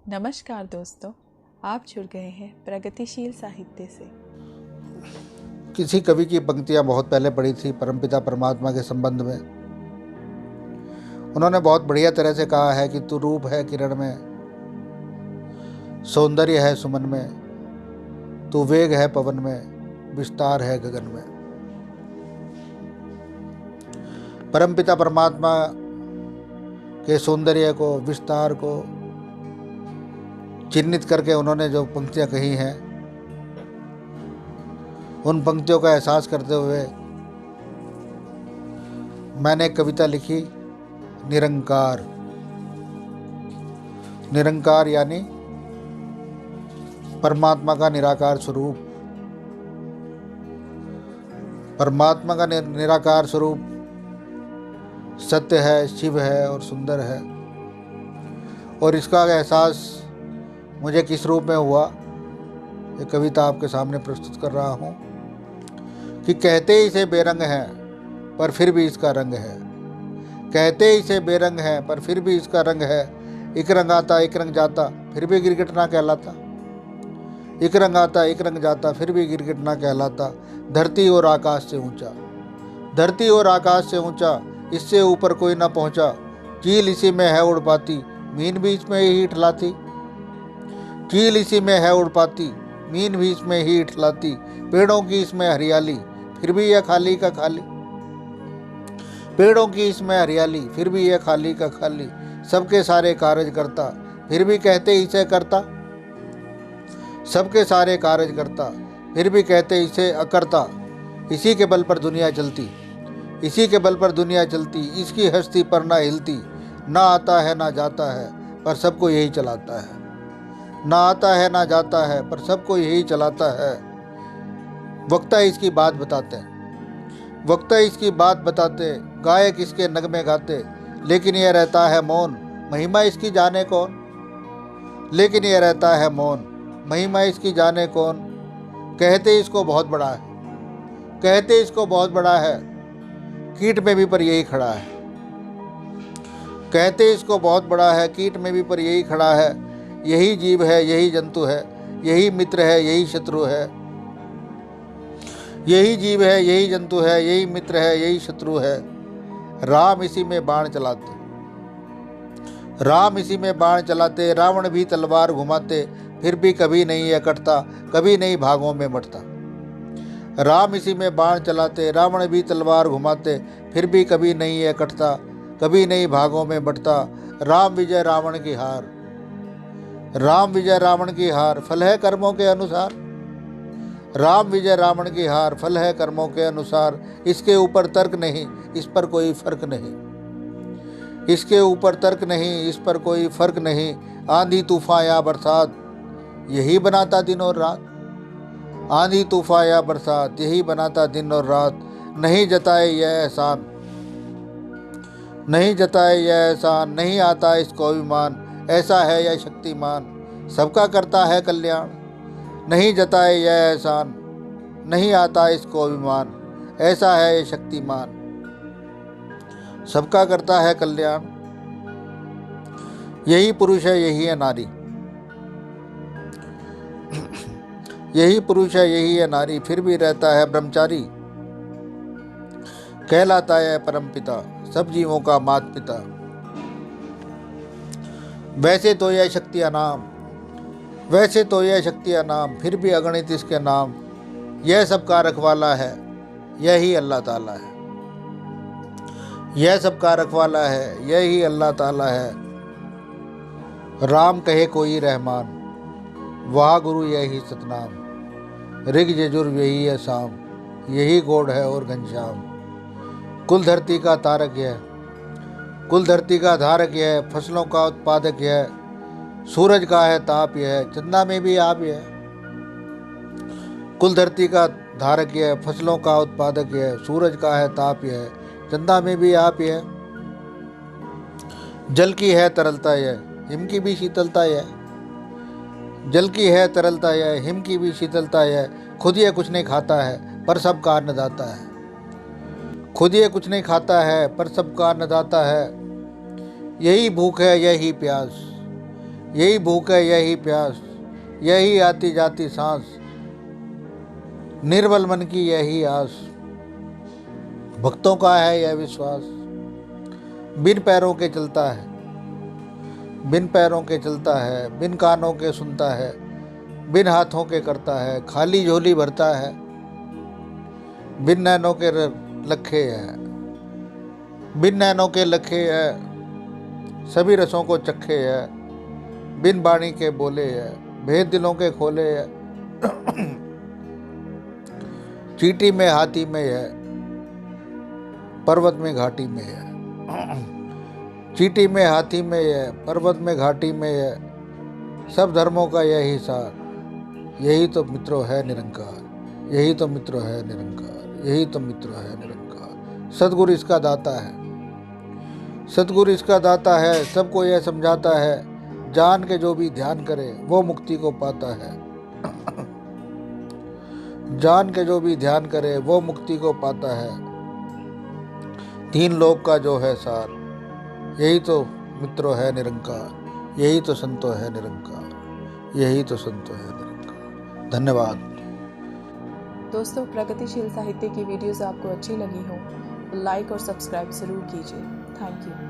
नमस्कार दोस्तों, आप जुड़ गए हैं प्रगतिशील साहित्य से। किसी कवि की पंक्तियां बहुत पहले पढ़ी थी परमपिता परमात्मा के संबंध में। उन्होंने बहुत बढ़िया तरह से कहा है कि तू रूप है किरण में, सौंदर्य है सुमन में, तू वेग है पवन में, विस्तार है गगन में। परमपिता परमात्मा के सौंदर्य को, विस्तार को चिन्हित करके उन्होंने जो पंक्तियां कही हैं, उन पंक्तियों का एहसास करते हुए मैंने एक कविता लिखी, निरंकार। निरंकार यानी परमात्मा का निराकार स्वरूप। परमात्मा का निराकार स्वरूप सत्य है, शिव है और सुंदर है। और इसका एहसास मुझे किस रूप में हुआ, ये कविता आपके सामने प्रस्तुत कर रहा हूँ कि कहते ही इसे बेरंग है पर फिर भी इसका रंग है। कहते ही इसे बेरंग है पर फिर भी इसका रंग है। एक रंग आता एक रंग जाता फिर भी गिरगिट ना कहलाता। एक रंग आता एक रंग जाता फिर भी गिरगिट ना कहलाता। धरती और आकाश से ऊंचा, धरती और आकाश से ऊंचा, इससे ऊपर कोई ना पहुंचा। चील इसी में है उड़ पाती, मीन भी इसमें ही इठलाती। चील इसी में है उड़ पाती, मीन भी इसमें ही इठलाती। पेड़ों की इसमें हरियाली फिर भी यह खाली का खाली। पेड़ों की इसमें हरियाली फिर भी यह खाली का खाली। सबके सारे कारज करता फिर भी कहते इसे करता। सबके सारे कारज करता फिर भी कहते इसे अकरता। इसी के बल पर दुनिया चलती, इसी के बल पर दुनिया चलती। इसकी हस्ती पर ना हिलती। ना आता है ना जाता है पर सबको यही चलाता है। ना आता है ना जाता है पर सबको यही चलाता है। वक्ता इसकी बात बताते, वक्ता इसकी बात बताते, गायक इसके नगमे गाते। लेकिन यह रहता है मौन, महिमा इसकी जाने कौन। लेकिन यह रहता है मौन, महिमा इसकी जाने कौन। कहते इसको बहुत बड़ा है, कहते इसको बहुत बड़ा है, कीट में भी पर यही खड़ा है। कहते इसको बहुत बड़ा है, कीट में भी पर यही खड़ा है। यही जीव है, यही जंतु है, यही मित्र है, यही शत्रु है। यही जीव है, यही जंतु है, यही मित्र है, यही शत्रु है। राम इसी में बाण चलाते, राम इसी में बाण चलाते। रावण भी तलवार घुमाते फिर भी कभी नहीं यह कटता, कभी नहीं भागों में बंटता। राम इसी में बाण चलाते, रावण भी तलवार घुमाते फिर भी कभी नहीं यह कटता, कभी नहीं भागों में बंटता। राम विजय रावण की हार, राम विजय रावण की हार, फल है कर्मों के अनुसार। राम विजय रावण की हार, फल है कर्मों के अनुसार। इसके ऊपर तर्क नहीं, इस पर कोई फर्क नहीं। इसके ऊपर तर्क नहीं, इस पर कोई फर्क नहीं। आंधी तूफान या बरसात यही बनाता दिन और रात। आंधी तूफान या बरसात यही बनाता दिन और रात। नहीं जताए यह एहसान, नहीं जताए यह एहसान, नहीं आता इसको अभिमान। ऐसा है यह शक्तिमान, सबका करता है कल्याण। नहीं जताए यह एहसान, नहीं आता इसको अभिमान। ऐसा है यह शक्तिमान, सबका करता है कल्याण। यही पुरुष है, यही है नारी। यही पुरुष है, यही है नारी, फिर भी रहता है ब्रह्मचारी। कहलाता है परमपिता, सब जीवों का माता पिता। वैसे तो यह शक्ति अनाम, वैसे तो यह शक्ति अनाम, फिर भी अगणित इसके नाम। यह सबका रखवाला है, यही अल्लाह ताला है। यह सबका रखवाला है, यही अल्लाह ताला है। राम कहे कोई रहमान, वाह गुरु यही सतनाम। ऋग यजुर यही है साम, यही गौड़ है और घनश्याम। कुल धरती का तारक यह, कुल धरती का धारक यह, फसलों का उत्पादक यह। सूरज का है ताप यह, चंदा में भी आप यह। कुल धरती का धारक यह, फसलों का उत्पादक यह। सूरज का है ताप यह, चंदा में भी आप यह। जल की है तरलता यह, हिम की भी शीतलता यह। जल की है तरलता यह, हिम की भी शीतलता यह। खुद ये कुछ नहीं खाता है पर सबका अन्नदाता है। खुद ये कुछ नहीं खाता है पर सबका अन्नदाता है। यही भूख है, यही प्यास, यही भूख है, यही प्यास, यही आती जाती सांस, निर्बल मन की यही आस, भक्तों का है यह विश्वास। बिन पैरों के चलता है, बिन पैरों के चलता है, बिन कानों के सुनता है, बिन हाथों के करता है, खाली झोली भरता है, बिन नैनों के लखे है, बिन नैनों के लखे है, सभी रसों को चखे है, बिन बाणी के बोले है, भेद दिलों के खोले है, चींटी में हाथी में है, पर्वत में घाटी में है, चींटी में हाथी में है, पर्वत में घाटी में है, सब धर्मों का यही सार, यही तो मित्रों है निरंकार, यही तो मित्रों है निरंकार, यही तो मित्रों है निरंकार। सतगुरु इसका दाता है, सतगुरु इसका दाता है, सबको यह समझाता है, जान के जो भी ध्यान करे वो मुक्ति को पाता है। जान के जो भी ध्यान करे वो मुक्ति को पाता है। तीन लोक का जो है सार, यही तो मित्रों है निरंकार, यही तो संतो है निरंकार, यही तो संतो है निरंकार। धन्यवाद। दोस्तों, प्रगतिशील साहित्य की वीडियोस आपको अच्छी लगी हो तो लाइक और सब्सक्राइब ज़रूर कीजिए। Thank you.